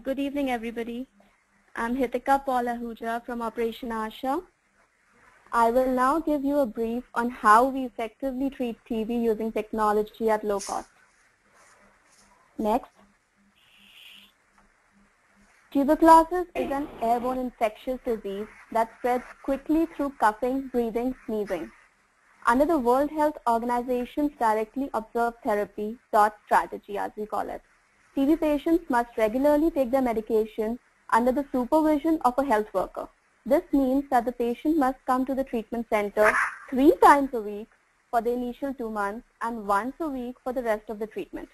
Good evening, everybody. I'm Hitika Paul Ahuja from Operation Asha. I will now give you a brief on how we effectively treat TB using technology at low cost. Next. Tuberculosis is an airborne infectious disease that spreads quickly through coughing, breathing, sneezing. Under the World Health Organization's directly observed therapy strategy, as we call it, TB patients must regularly take their medication under the supervision of a health worker. This means that the patient must come to the treatment center 3 times a week for the initial 2 months and once a week for the rest of the treatment.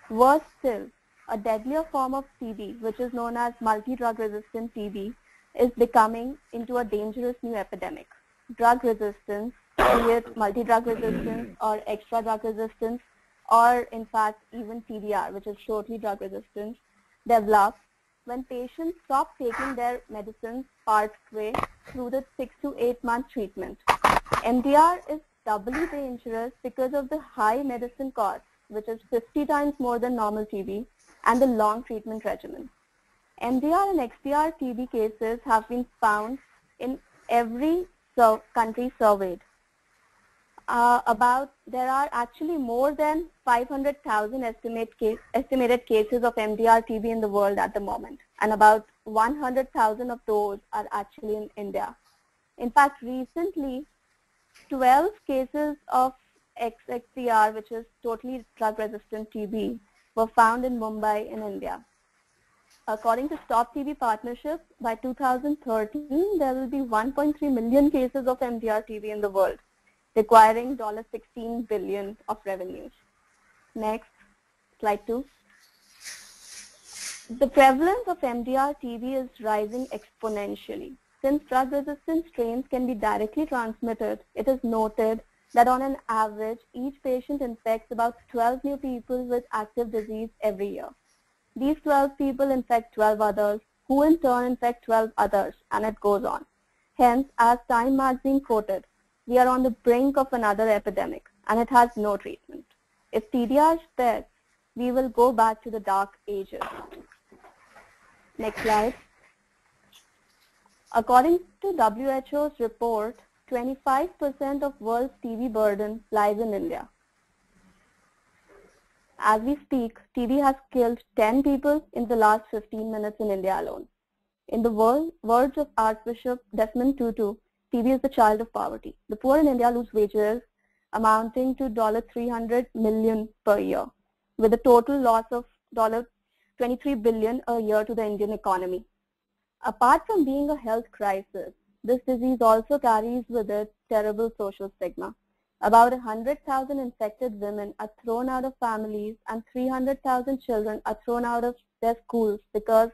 Worse still, a deadlier form of TB, which is known as multi-drug resistant TB, is becoming into a dangerous new epidemic. Drug resistance, be it multi-drug resistance or extra drug resistance, or in fact even TDR, which is totally drug resistant, develops when patients stop taking their medicines partway through the 6 to 8 month treatment. MDR is doubly dangerous because of the high medicine cost, which is 50 times more than normal TB, and the long treatment regimen. MDR and XDR TB cases have been found in every country surveyed. There are actually more than 500,000 estimated cases of MDR TB in the world at the moment, and about 100,000 of those are actually in India. In fact, recently, 12 cases of XDR, which is totally drug-resistant TB, were found in Mumbai in India. According to Stop TB Partnership, by 2013, there will be 1.3 million cases of MDR TB in the world, requiring $16 billion of revenues. Next, slide 2. The prevalence of MDR TB is rising exponentially. Since drug-resistant strains can be directly transmitted, it is noted that on an average, each patient infects about 12 new people with active disease every year. These 12 people infect 12 others, who in turn infect 12 others, and it goes on. Hence, as Time magazine quoted, we are on the brink of another epidemic, and it has no treatment. If TDR spreads, we will go back to the dark ages. Next slide. According to WHO's report, 25% of world's TB burden lies in India. As we speak, TB has killed 10 people in the last 15 minutes in India alone. In the words of Archbishop Desmond Tutu, TB is the child of poverty. The poor in India lose wages amounting to $300 million per year, with a total loss of $23 billion a year to the Indian economy. Apart from being a health crisis, this disease also carries with it terrible social stigma. About 100,000 infected women are thrown out of families, and 300,000 children are thrown out of their schools because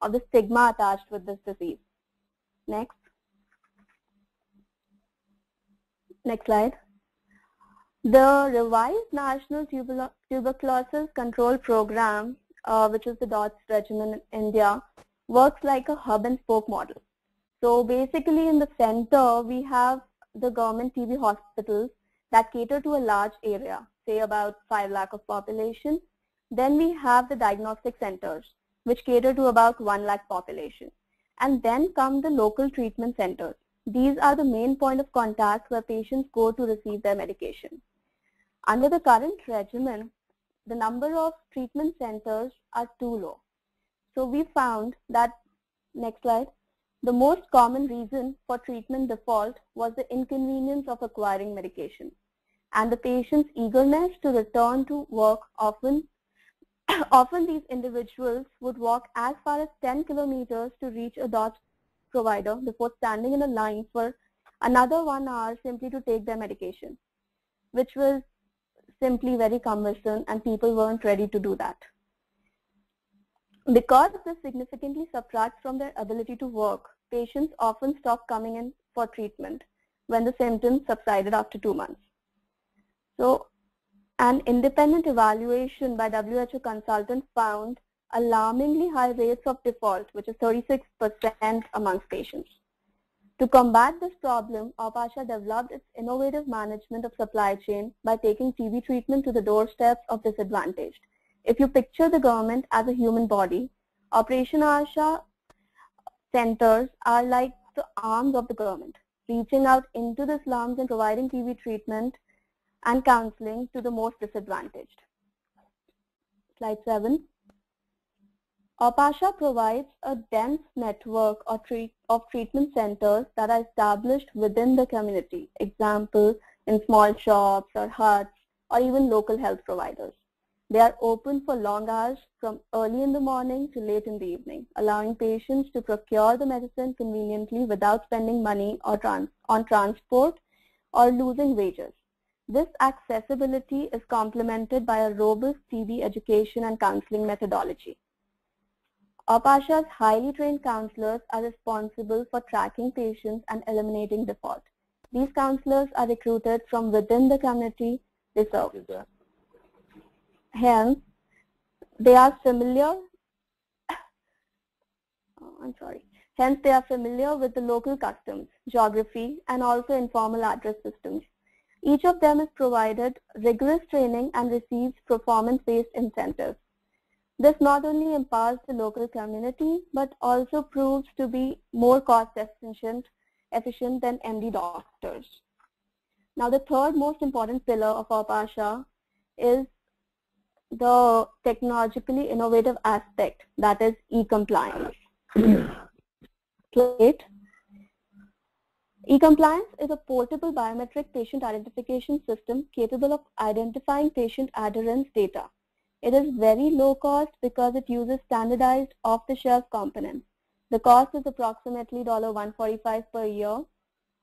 of the stigma attached with this disease. Next. Next slide. The revised National Tuberculosis Control Program, which is the DOTS regimen in India, works like a hub and spoke model. So basically in the center, we have the government TB hospitals that cater to a large area, say about 5 lakh of population. Then we have the diagnostic centers, which cater to about 1 lakh population. And then come the local treatment centers. These are the main point of contact where patients go to receive their medication. Under the current regimen, the number of treatment centers are too low. So we found that, next slide, the most common reason for treatment default was the inconvenience of acquiring medication, and the patient's eagerness to return to work. Often these individuals would walk as far as 10 kilometers to reach a DOTS provider before standing in a line for another 1 hour simply to take their medication, which was simply very cumbersome, and people weren't ready to do that. Because this significantly subtracts from their ability to work, patients often stop coming in for treatment when the symptoms subsided after 2 months. So, an independent evaluation by WHO consultants found alarmingly high rates of default, which is 36% amongst patients. To combat this problem, Apasha developed its innovative management of supply chain by taking TB treatment to the doorsteps of disadvantaged. If you picture the government as a human body, Operation Asha centers are like the arms of the government, reaching out into the slums and providing TB treatment and counseling to the most disadvantaged. Slide 7. APASHA provides a dense network of treatment centers that are established within the community, example in small shops or huts or even local health providers. They are open for long hours from early in the morning to late in the evening, allowing patients to procure the medicine conveniently without spending money or on transport or losing wages. This accessibility is complemented by a robust TB education and counseling methodology. APASHA's highly trained counselors are responsible for tracking patients and eliminating default. These counselors are recruited from within the community they serve. Hence, they are familiar. Hence, they are familiar with the local customs, geography, and also informal address systems. Each of them is provided rigorous training and receives performance-based incentives. This not only empowers the local community, but also proves to be more cost-efficient than MD doctors. Now, the third most important pillar of APASHA is the technologically innovative aspect, that is e-compliance. E-compliance is a portable biometric patient identification system capable of identifying patient adherence data. It is very low cost because it uses standardized off-the-shelf components. The cost is approximately $145 per year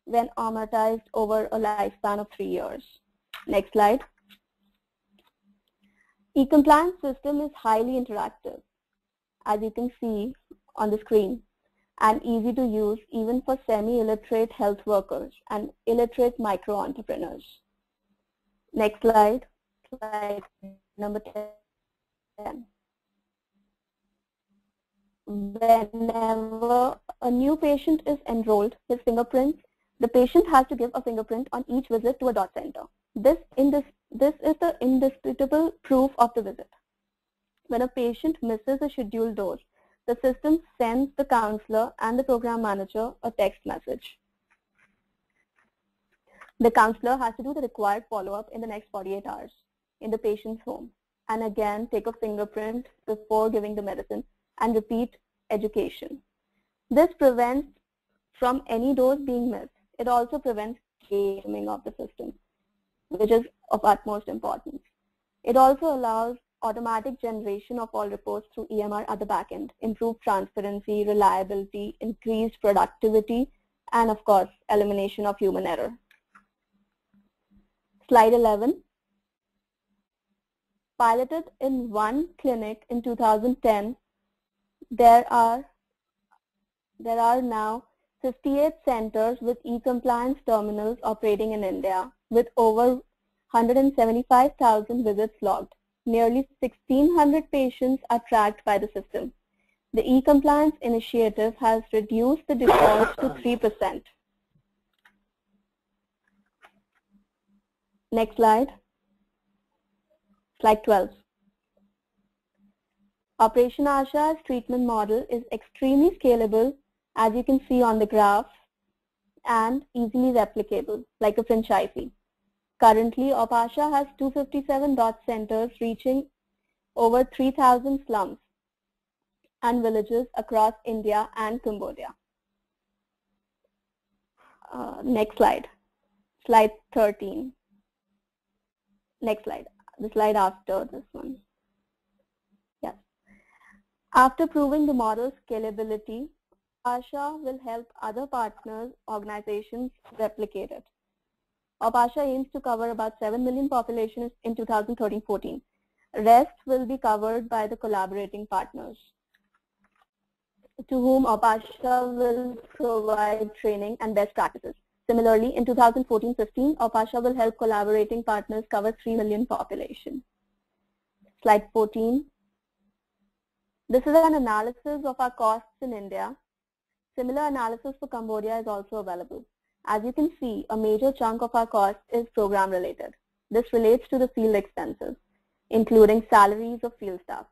when amortized over a lifespan of 3 years. Next slide. E-compliance system is highly interactive, as you can see on the screen, and easy to use even for semi-illiterate health workers and illiterate micro-entrepreneurs. Next slide, slide number 10. Whenever a new patient is enrolled, his fingerprints, the patient has to give a fingerprint on each visit to a dot center. This is the indisputable proof of the visit. When a patient misses a scheduled dose, the system sends the counselor and the program manager a text message. The counselor has to do the required follow-up in the next 48 hours in the patient's home, and again take a fingerprint before giving the medicine and repeat education. This prevents from any dose being missed. It also prevents gaming of the system, which is of utmost importance. It also allows automatic generation of all reports through EMR at the back end, improved transparency, reliability, increased productivity, and of course, elimination of human error. Slide 11. Piloted in one clinic in 2010, there are now 58 centers with e-compliance terminals operating in India, with over 175,000 visits logged. Nearly 1,600 patients are tracked by the system. The e-compliance initiative has reduced the defaults to 3%. Next slide. Slide 12. Operation Asha's treatment model is extremely scalable, as you can see on the graph, and easily replicable, like a franchisee. Currently, APASHA has 257 dot centers reaching over 3,000 slums and villages across India and Cambodia. Next slide. Slide 13. Next slide. The slide after this one. Yes. After proving the model's scalability, APASHA will help other partners organizations replicate it. APASHA aims to cover about 7 million populations in 2013-14. Rest will be covered by the collaborating partners, to whom APASHA will provide training and best practices. Similarly, in 2014-15, APASHA will help collaborating partners cover 3 million population. Slide 14. This is an analysis of our costs in India. Similar analysis for Cambodia is also available. As you can see, a major chunk of our cost is program related. This relates to the field expenses, including salaries of field staff.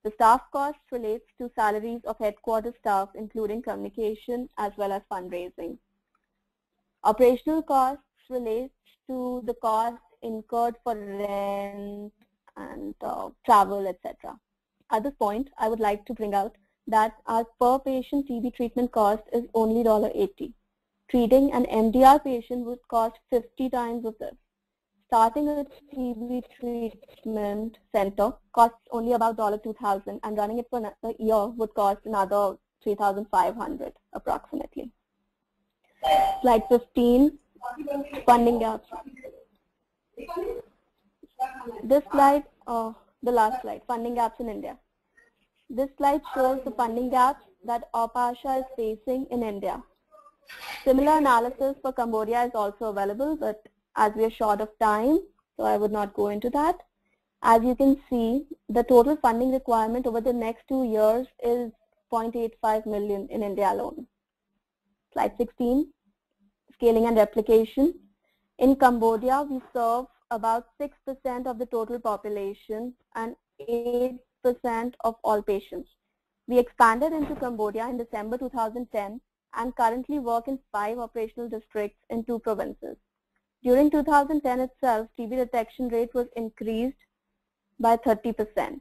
The staff cost relates to salaries of headquarters staff, including communication as well as fundraising. Operational costs relates to the costs incurred for rent and travel, etc. At this point, I would like to bring out that our per patient TB treatment cost is only $80. Treating an MDR patient would cost 50 times of this. Starting a TB treatment center costs only about $2,000, and running it for a year would cost another $3,500 approximately. Slide 15, funding gaps. This slide, the last slide, funding gaps in India. This slide shows the funding gaps that APASHA is facing in India. Similar analysis for Cambodia is also available, but as we are short of time, so I would not go into that. As you can see, the total funding requirement over the next 2 years is $0.85 million in India alone. Slide 16, scaling and replication. In Cambodia, we serve about 6% of the total population and 8% of all patients. We expanded into Cambodia in December 2010 and currently work in 5 operational districts in 2 provinces. During 2010 itself, TB detection rate was increased by 30%.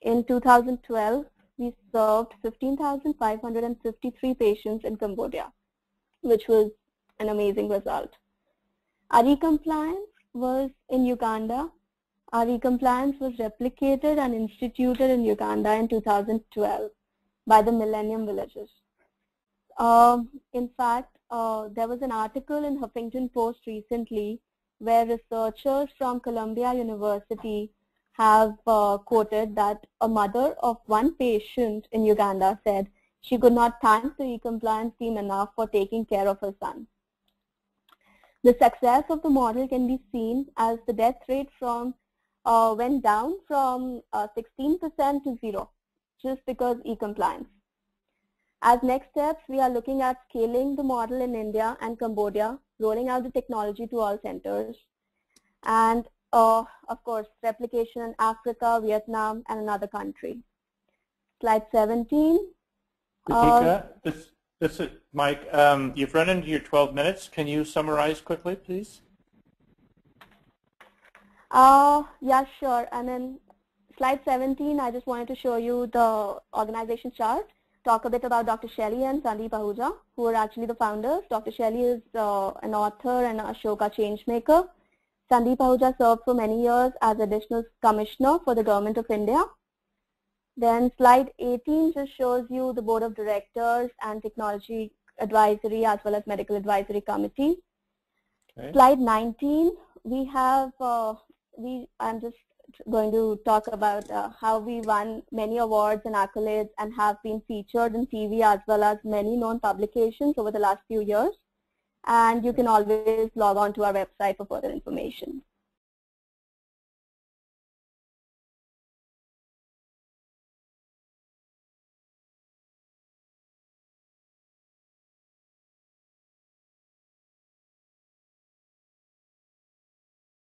In 2012, we served 15,553 patients in Cambodia, which was an amazing result. Our e-compliance was in Uganda. Our e-compliance was replicated and instituted in Uganda in 2012 by the Millennium Villages. In fact, there was an article in Huffington Post recently where researchers from Columbia University have quoted that a mother of one patient in Uganda said she could not thank the e-compliance team enough for taking care of her son. The success of the model can be seen as the death rate went down from 16% to 0, just because e-compliance. As next steps, we are looking at scaling the model in India and Cambodia, rolling out the technology to all centers, and of course, replication in Africa, Vietnam, and another country. Slide 17. Ritika, this is Mike. You've run into your 12 minutes. Can you summarize quickly, please? Yeah, sure. And then slide 17, I just wanted to show you the organization chart. Talk a bit about Dr. Shelley and Sandeep Ahuja, who are actually the founders. Dr. Shelley is an author and Ashoka changemaker. Sandeep Ahuja served for many years as additional commissioner for the Government of India. Then slide 18 just shows you the board of directors and technology advisory as well as medical advisory committee. Okay. Slide 19, we have, I'm just going to talk about how we won many awards and accolades and have been featured in TV as well as many known publications over the last few years. And you can always log on to our website for further information.